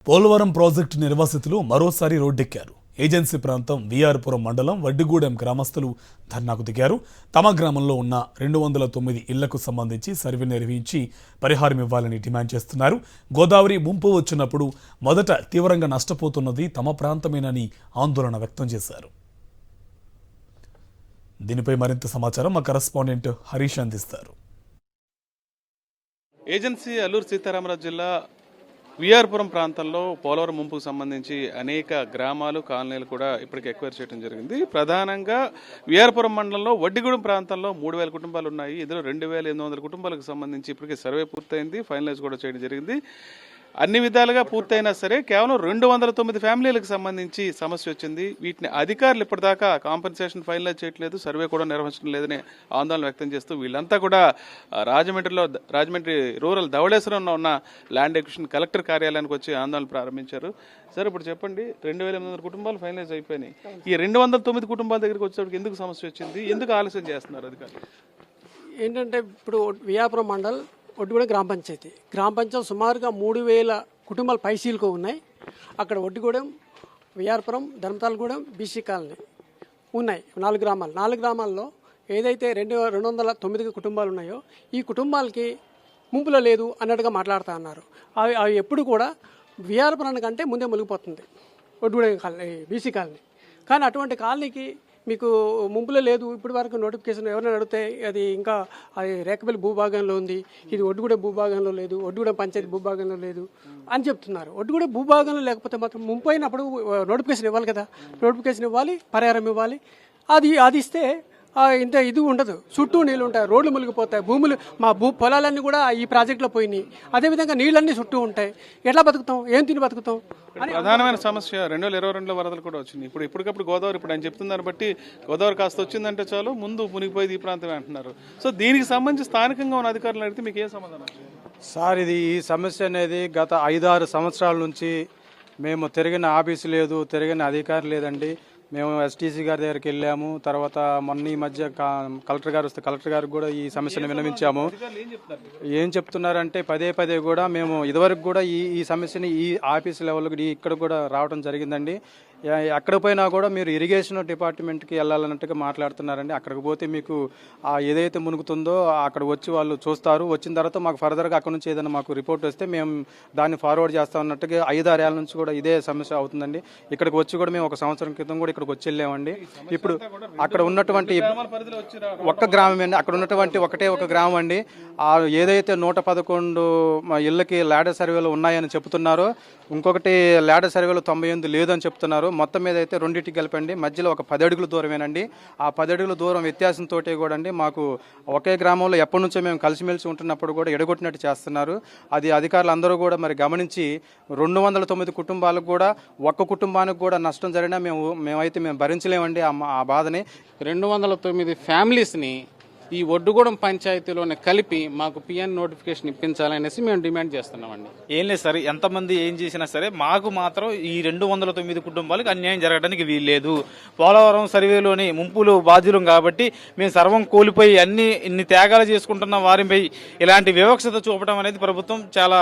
Polavaram project నిర్వాసితులు మరోసారి రోడ్డెక్కారు. Agency ప్రాంతం విఆర్పురం మండలం వడ్డిగూడెం గ్రామస్తులు ధర్నాకు దిగారు. తమ గ్రామంలో ఉన్న 209 ఇళ్లకు సంబంధించి సర్వే నిర్వహించి పరిహారం ఇవ్వాలని డిమాండ్ చేస్తున్నారు. గోదావరి ముంపు వచ్చినప్పుడు మొదట తీవ్రంగా నష్టపోతున్నది తమ ప్రాంతమేనని ఆందోళన వ్యక్తం చేశారు. దీనిపై మరింత సమాచారం మా కరెస్పాండెంట్ హరీష్ అందిస్తారు. ఏజెన్సీ అల్లూరు సీతారామరాజు జిల్లా విఆర్పురం ప్రాంతంలో పోలవరం ముంపుకు సంబంధించి అనేక గ్రామాలు కాలనీలు కూడా ఇప్పటికే ఎక్వైర్ చేయడం జరిగింది. ప్రధానంగా విఆర్పురం మండలంలో వడ్డిగూడెం ప్రాంతంలో 3000 కుటుంబాలు ఉన్నాయి. ఇందులో 2800 కుటుంబాలకు సంబంధించి ఇప్పటికే సర్వే పూర్తయింది, ఫైనలైజ్ కూడా చేయడం జరిగింది. అన్ని విధాలుగా పూర్తయినా సరే కేవలం 209 ఫ్యామిలీలకు సంబంధించి సమస్య వచ్చింది. వీటిని అధికారులు ఇప్పటిదాకా కాంపెన్సేషన్ ఫైనలైజ్ చేయట్లేదు, సర్వే కూడా నిర్వహించడం లేదని ఆందోళన వ్యక్తం చేస్తూ వీళ్ళంతా కూడా రాజమండ్రి రూరల్ ధవళేశ్వరంలో ఉన్న ల్యాండ్ ఎక్విజిషన్ కలెక్టర్ కార్యాలయానికి వచ్చి ఆందోళన ప్రారంభించారు. సార్, ఇప్పుడు చెప్పండి, 2800 కుటుంబాలు ఫైనలైజ్ అయిపోయినాయి. ఈ 209 కుటుంబాల దగ్గరికి వచ్చేటప్పుడు ఎందుకు సమస్య వచ్చింది, ఎందుకు ఆలస్యం చేస్తున్నారు అధికారులు? ఏంటంటే ఇప్పుడు వియాపురం మండల్ ఒడ్డుగూడెం గ్రామ పంచాయతీ సుమారుగా 3000 కుటుంబాలు పైసీలకు ఉన్నాయి. అక్కడ ఒడ్డుగూడెం, విఆర్పురం, ధర్మతాలగూడెం, బీసీ కాలనీ ఉన్నాయి. 4 గ్రామాల్లో ఏదైతే 209 కుటుంబాలు ఉన్నాయో ఈ కుటుంబాలకి ముంపులో లేదు అన్నట్టుగా మాట్లాడుతూ అన్నారు. అవి ఎప్పుడు కూడా విఆర్పురం కంటే ముందే మునిగిపోతుంది ఒడ్డుగూడెం కాలనీ, బీసీ కాలనీ. కానీ అటువంటి కాలనీకి మీకు ముంపులో లేదు. ఇప్పటి వరకు నోటిఫికేషన్ ఎవరైనా అడిగితే అది ఇంకా అది రేకపల్లి భూభాగంలో ఉంది, ఇది ఒడ్డుగూడెం భూభాగంలో లేదు, ఒడ్డుగూడెం పంచాయతీ భూభాగంలో లేదు అని చెప్తున్నారు. ఒడ్డుగూడెం భూభాగంలో లేకపోతే మాత్రం ముంపు అయినప్పుడు నోటిఫికేషన్ ఇవ్వాలి కదా, నోటిఫికేషన్ ఇవ్వాలి, పరిహారం ఇవ్వాలి. అది ఇస్తే ఇంత ఇది ఉండదు, చుట్టూ నీళ్ళు ఉంటాయి, రోడ్లు మునిగిపోతాయి, మా పొలాలన్నీ కూడా ఈ ప్రాజెక్టులో పోయినాయి. అదేవిధంగా నీళ్ళన్నీ చుట్టూ ఉంటాయి. ఎట్లా బతుకుతాం, ఏం తిని బతుకుతాం? ప్రధానమైన సమస్య 2022లో వరదలు కూడా వచ్చింది. ఇప్పటికప్పుడు గోదావరి, ఇప్పుడు ఆయన చెప్తున్నారు బట్టి గోదావరి కాస్త వచ్చిందంటే చాలు ముందు మునిగిపోయేది ఈ ప్రాంతమే అంటున్నారు. సో దీనికి సంబంధించి స్థానికంగా ఉన్న అధికారులు అడిగితే మీకు ఏం సమాధానం? సార్, ఈ సమస్య అనేది గత 5-6 సంవత్సరాల నుంచి మేము తిరిగిన ఆఫీసు లేదు, తిరిగిన అధికారి లేదండి. మేము ఎస్టీసీ గారి దగ్గరికి వెళ్ళాము. తర్వాత మొన్న ఈ మధ్య కలెక్టర్ గారు వస్తే కలెక్టర్ గారికి కూడా ఈ సమస్యను విన్నవించాము. ఏం చెప్తున్నారంటే పదే కూడా మేము ఇదివరకు కూడా ఈ సమస్యని ఈ ఆఫీస్ లెవెల్ ఇక్కడ కూడా రావడం జరిగిందండి. ఎక్కడ పోయినా కూడా మీరు ఇరిగేషన్ డిపార్ట్మెంట్కి వెళ్ళాలన్నట్టుగా మాట్లాడుతున్నారండి. అక్కడికి పోతే మీకు ఏదైతే మునుగుతుందో అక్కడ వచ్చి వాళ్ళు చూస్తారు. వచ్చిన తర్వాత మాకు ఫర్దర్గా అక్కడ నుంచి ఏదైనా మాకు రిపోర్ట్ వస్తే మేము దాన్ని ఫార్వర్డ్ చేస్తాం అన్నట్టుగా 5-6 ఏళ్ళ నుంచి కూడా ఇదే సమస్య అవుతుందండి. ఇక్కడికి వచ్చి కూడా మేము 1 సంవత్సరం క్రితం కూడా ఇక్కడికి వచ్చి వెళ్ళామండి. ఇప్పుడు అక్కడ ఉన్నటువంటి ఒక్క గ్రామం అండి, అక్కడ ఉన్నటువంటి ఒక గ్రామం అండి. ఏదైతే 111 ఇళ్ళకి ల్యాడర్ సర్వేలు ఉన్నాయని చెప్తున్నారో, ఇంకొకటి ల్యాడర్ సర్వేలో 98 లేదని చెప్తున్నారు. మొత్తం మీద అయితే రెండింటికి కలిపండి మధ్యలో ఒక 10 అడుగుల దూరమేనండి. ఆ 10 అడుగుల దూరం వ్యత్యాసంతో కూడా అండి మాకు ఒకే గ్రామంలో ఎప్పటి నుంచో మేము కలిసిమెలిసి ఉంటున్నప్పుడు కూడా ఎడగొట్టినట్టు చేస్తున్నారు. అది అధికారులు అందరూ కూడా మరి గమనించి 209 కుటుంబాలకు కూడా ఒక్క కుటుంబానికి కూడా నష్టం జరిగినా మేము భరించలేమండి ఆ బాధని. 209 ఫ్యామిలీస్ని ఈ ఒడ్డుగూడెం పంచాయతీలోనే కలిపి మాకు పిఎన్ నోటిఫికేషన్ ఇప్పించాలనేసి మేము డిమాండ్ చేస్తున్నామండి. ఏం లేదు సార్, ఎంతమంది ఏం చేసినా సరే మాకు మాత్రం ఈ 209 కుటుంబాలకు అన్యాయం జరగడానికి వీల్లేదు. పోలవరం సర్వేలోని ముంపులు బాధ్యులం కాబట్టి మేము సర్వం కోల్పోయి ఇన్ని త్యాగాలు చేసుకుంటున్న వారిపై ఇలాంటి వివక్షత చూపడం అనేది ప్రభుత్వం చాలా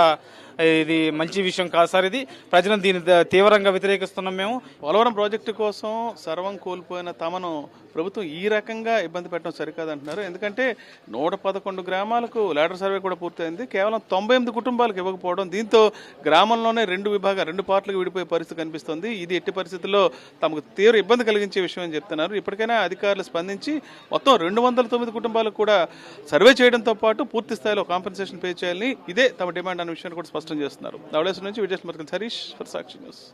ఇది మంచి విషయం కాదు సార్. ఇది ప్రజలను దీన్ని తీవ్రంగా వ్యతిరేకిస్తున్నాం. మేము పోలవరం ప్రాజెక్టు కోసం సర్వం కోల్పోయిన తమను ప్రభుత్వం ఈ రకంగా ఇబ్బంది పెట్టడం సరికాదంటున్నారు. ఎందుకంటే 111 గ్రామాలకు ల్యాడర్ సర్వే కూడా పూర్తయింది, కేవలం 98 కుటుంబాలకు ఇవ్వకపోవడం, దీంతో గ్రామంలోనే 2 పార్ట్లకు విడిపోయే పరిస్థితి కనిపిస్తుంది. ఇది ఎట్టి పరిస్థితుల్లో తమకు తీవ్ర ఇబ్బంది కలిగించే విషయం అని చెప్తున్నారు. ఇప్పటికైనా అధికారులు స్పందించి మొత్తం 209 కుటుంబాలకు కూడా సర్వే చేయడంతో పాటు పూర్తి స్థాయిలో కాంపెన్సేషన్ పే చేయాలని ఇదే తమ డిమాండ్ అనే విషయాన్ని కూడా స్పష్టం చేస్తున్నారు. ధవళేశ్వరం నుంచి Vijay Harish for Sakshi news.